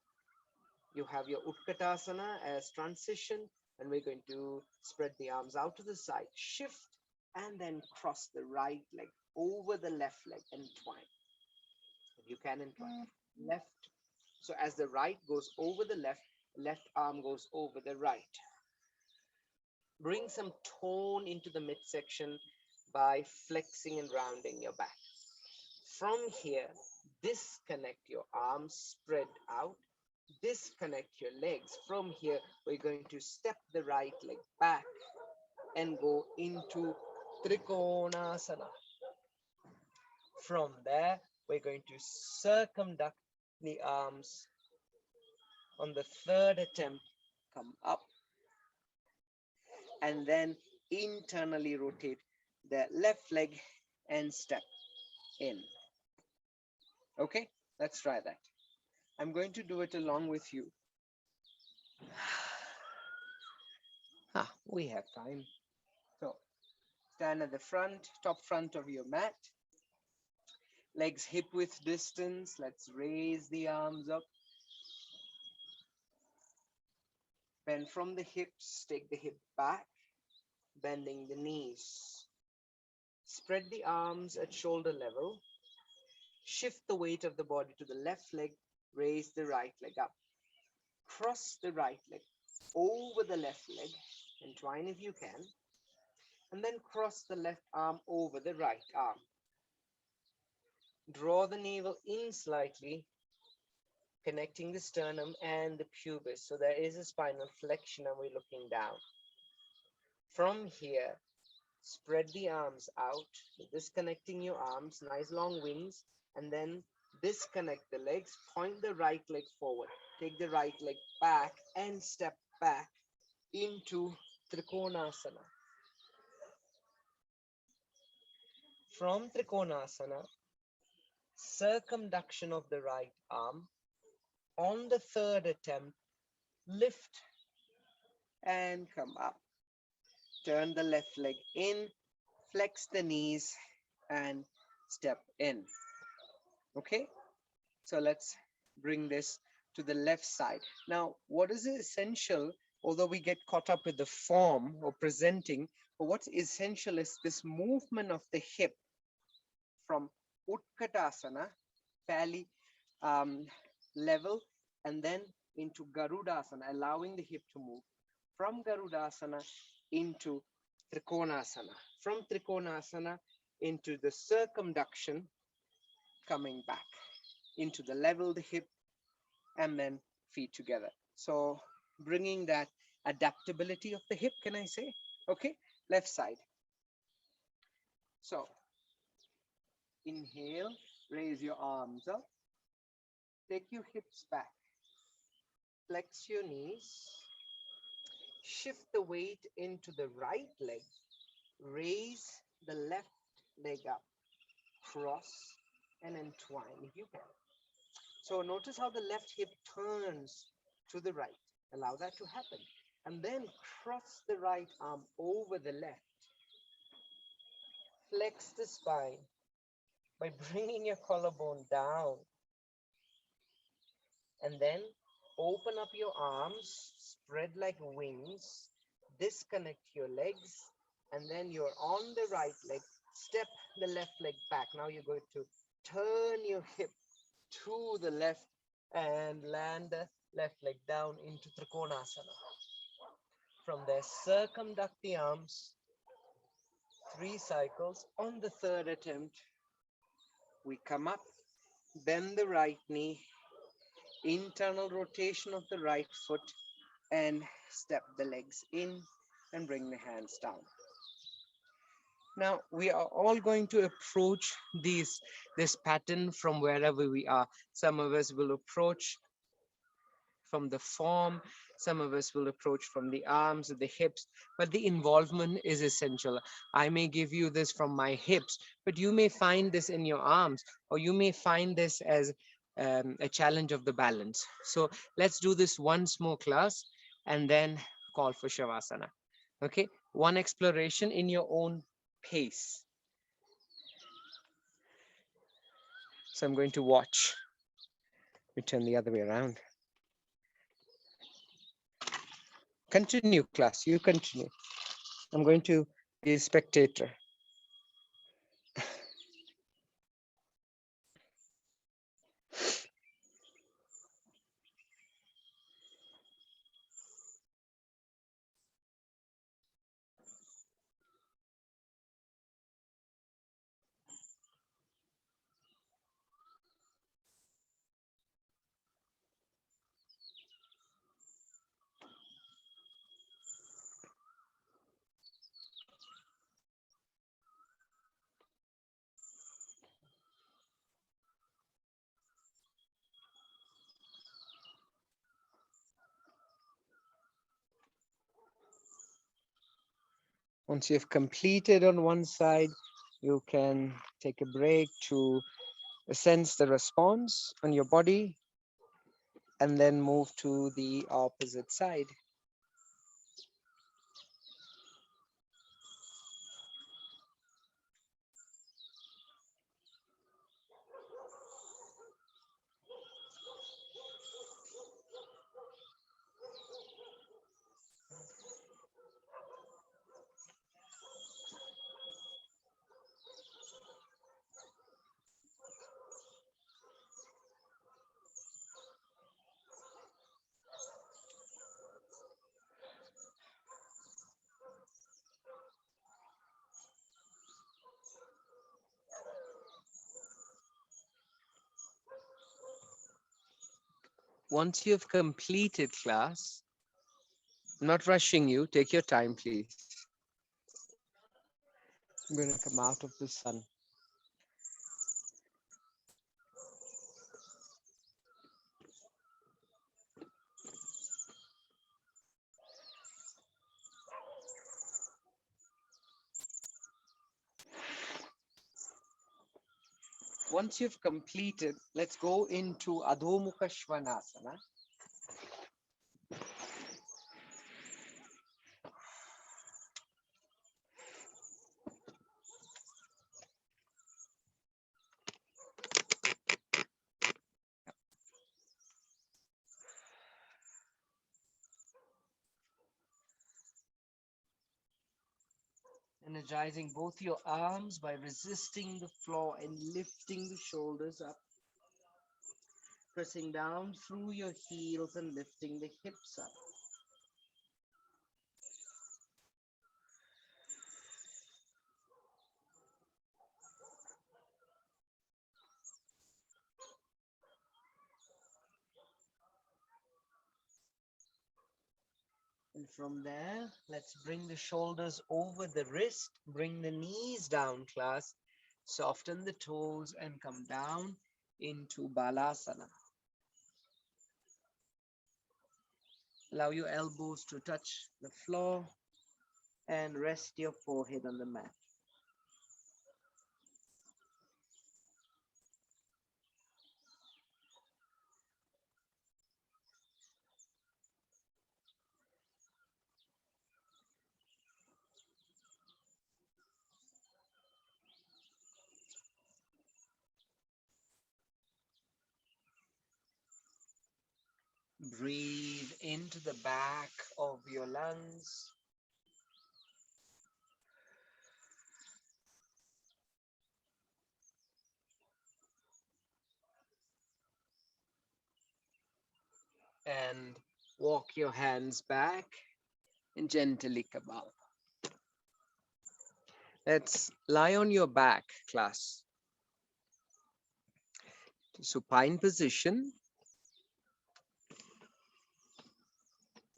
You have your Utkatasana as transition, and we're going to spread the arms out to the side, shift, and then cross the right leg over the left leg and twine. If you can, entwine. Left. So as the right goes over the left, left arm goes over the right. Bring some tone into the midsection by flexing and rounding your back. From here, disconnect your arms, spread out, disconnect your legs. From here, we're going to step the right leg back and go into Trikonasana. From there, we're going to circumduct the arms. On the third attempt, come up and then internally rotate the left leg and step in. Okay, let's try that. I'm going to do it along with you. We have time. So stand at the front, top front of your mat. Legs hip width distance. Let's raise the arms up. Bend from the hips, take the hip back, bending the knees. Spread the arms at shoulder level. Shift the weight of the body to the left leg, raise the right leg up. Cross the right leg over the left leg, entwine if you can, and then cross the left arm over the right arm. Draw the navel in slightly, connecting the sternum and the pubis. So there is a spinal flexion and we're looking down. From here, spread the arms out, disconnecting your arms, nice long wings, and then disconnect the legs, point the right leg forward, take the right leg back and step back into Trikonasana. From Trikonasana, circumduction of the right arm. On the third attempt, lift and come up. Turn the left leg in, flex the knees and step in. Okay, so let's bring this to the left side. Now, what is essential, although we get caught up with the form or presenting, but what's essential is this movement of the hip from Utkatasana, fairly level, and then into Garudasana, allowing the hip to move. From Garudasana into Trikonasana. From Trikonasana into the circumduction, coming back into the level, the hip, and then feet together. So bringing that adaptability of the hip, can I say? Okay, left side. So inhale, raise your arms up, take your hips back, flex your knees, shift the weight into the right leg, raise the left leg up, cross and entwine if you can. So notice how the left hip turns to the right. Allow that to happen. And then cross the right arm over the left. Flex the spine by bringing your collarbone down. And then open up your arms, spread like wings, disconnect your legs, and then you're on the right leg. Step the left leg back. Now you're going to turn your hip to the left and land the left leg down into Trikonasana. From there, circumduct the arms, 3 cycles. On the third attempt, we come up, bend the right knee, internal rotation of the right foot, and step the legs in and bring the hands down. Now we are all going to approach this pattern from wherever we are. Some of us will approach from the form, some of us will approach from the arms, the hips, but the involvement is essential. I may give you this from my hips, but you may find this in your arms, or you may find this as a challenge of the balance. So let's do this once more class and then call for Shavasana. Okay, one exploration in your own pace. So I'm going to watch. We turn the other way around. Continue, class. You continue. I'm going to be a spectator. Once you've completed on one side, you can take a break to sense the response on your body and then move to the opposite side. Once you've completed class, I'm not rushing you, take your time, please. I'm going to come out of the sun. Once you've completed, let's go into Adho Mukha Svanasana. Energizing both your arms by resisting the floor and lifting the shoulders up. Pressing down through your heels and lifting the hips up. And from there, let's bring the shoulders over the wrist, bring the knees down, class. Soften the toes and come down into Balasana. Allow your elbows to touch the floor and rest your forehead on the mat. Breathe into the back of your lungs. And walk your hands back and gently come up. Let's lie on your back, class. Supine position.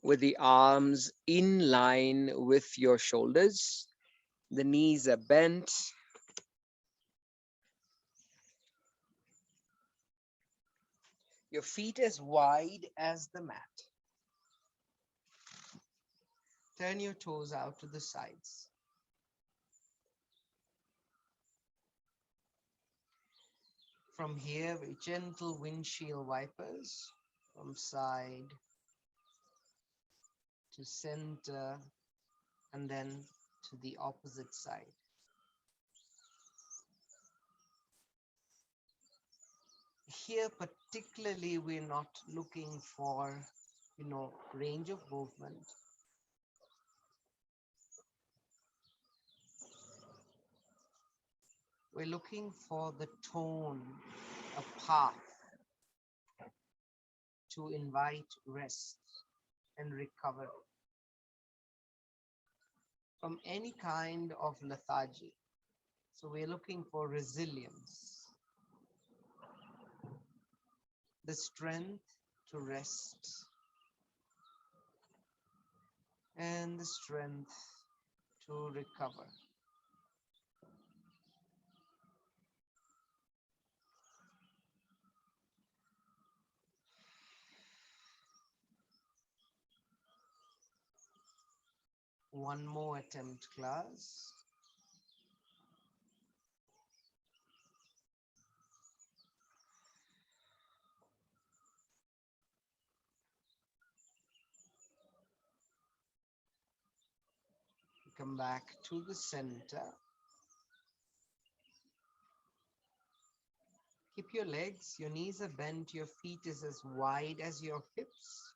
with the arms in line with your shoulders. The knees are bent. Your feet as wide as the mat. Turn your toes out to the sides. From here, with gentle windshield wipers from side to center and then to the opposite side. Here, particularly, we're not looking for, range of movement. We're looking for the tone, a path to invite rest and recovery from any kind of lethargy. So we're looking for resilience, the strength to rest, and the strength to recover. One more attempt, class. Come back to the center. Keep your legs, your knees are bent, your feet is as wide as your hips.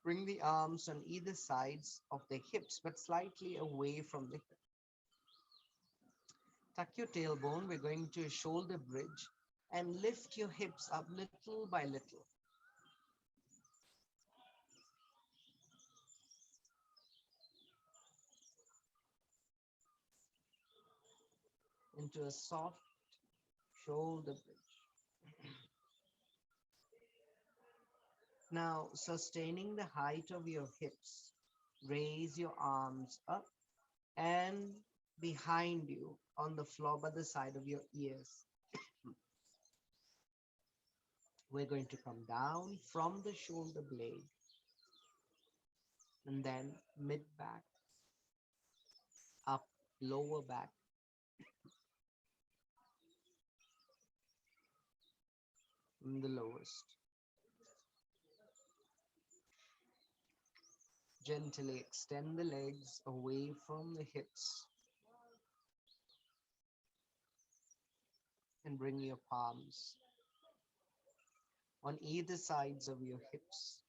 Bring the arms on either sides of the hips, but slightly away from the hip. Tuck your tailbone. We're going to a shoulder bridge and lift your hips up little by little. Into a soft shoulder bridge. Now, sustaining the height of your hips, raise your arms up and behind you on the floor by the side of your ears. We're going to come down from the shoulder blade and then mid back, up, lower back, and the lowest. Gently extend the legs away from the hips and bring your palms on either sides of your hips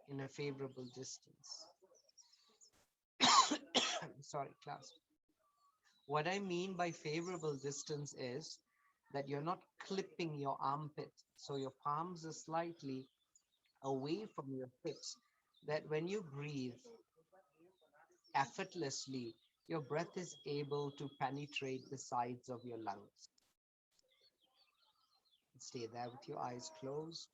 in a favorable distance. Sorry, class. What I mean by favorable distance is that you're not clipping your armpit, so your palms are slightly away from your hips, that when you breathe effortlessly, your breath is able to penetrate the sides of your lungs. Stay there with your eyes closed.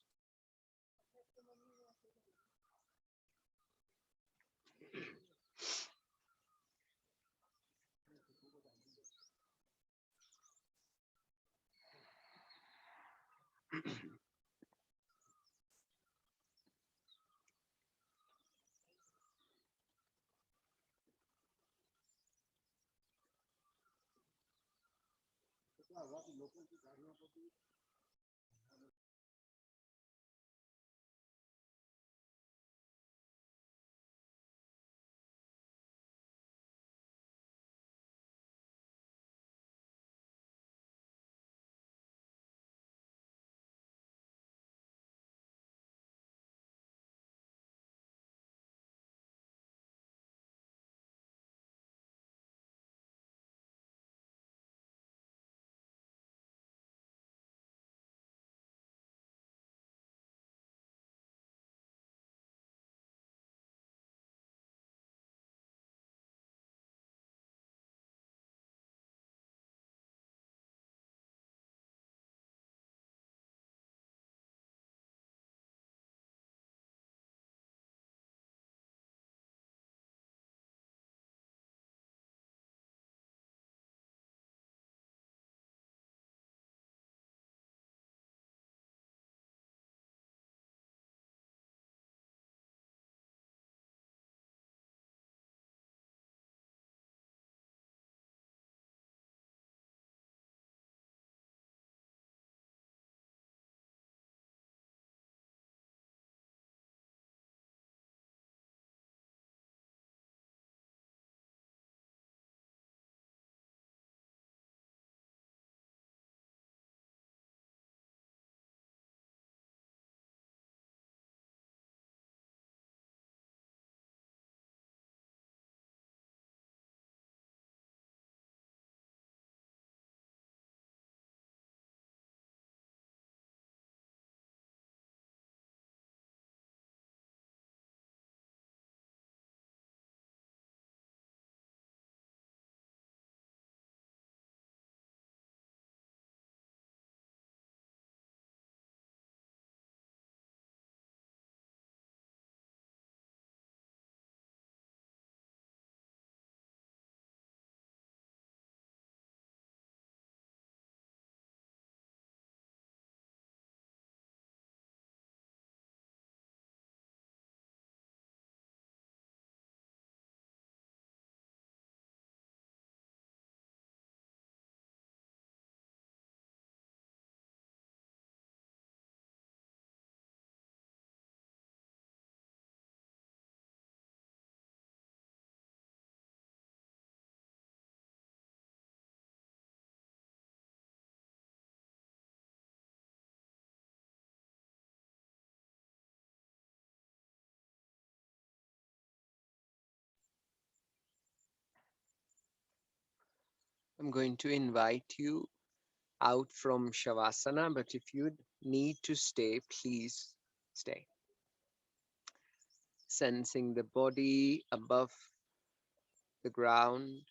I'm going to invite you out from Shavasana, but if you need to stay, please stay. Sensing the body above the ground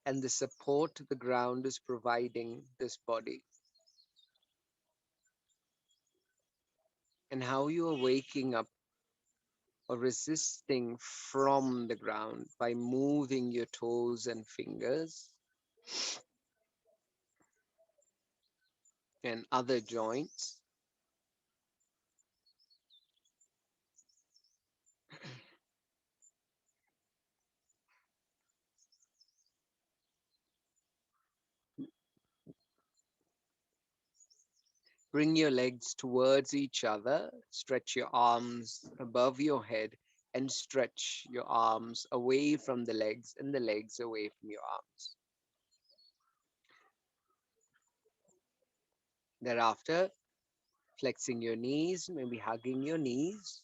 and the support the ground is providing this body, and how you are waking up or resisting from the ground by moving your toes and fingers and other joints. Bring your legs towards each other, stretch your arms above your head, and stretch your arms away from the legs and the legs away from your arms. Thereafter, flexing your knees, maybe hugging your knees,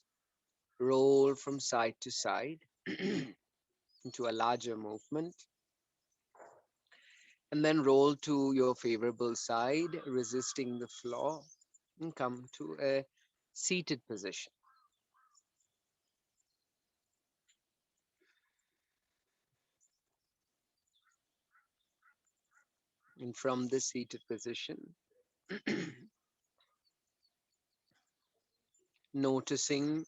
roll from side to side into a larger movement, and then roll to your favorable side, resisting the floor, and come to a seated position. And from this seated position, noticing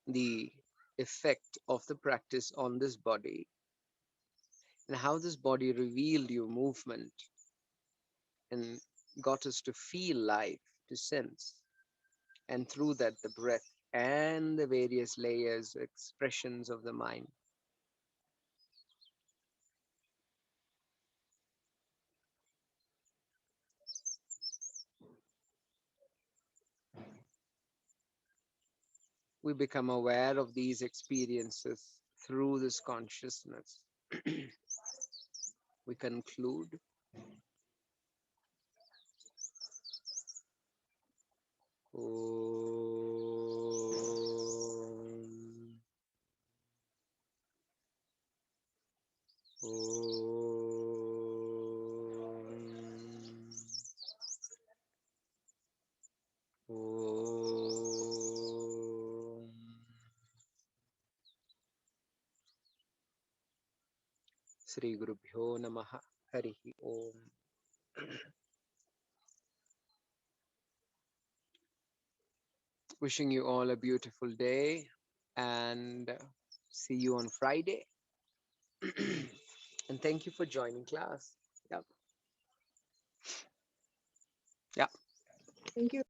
the effect of the practice on this body and how this body revealed your movement and got us to feel life, to sense, and through that, the breath and the various layers, expressions of the mind. We become aware of these experiences through this consciousness. We conclude Om, Om, Om. Sri Gurubhyo Namaha. Harihi Om. Wishing you all a beautiful day and see you on Friday. And thank you for joining class. Yep. Yeah. Thank you.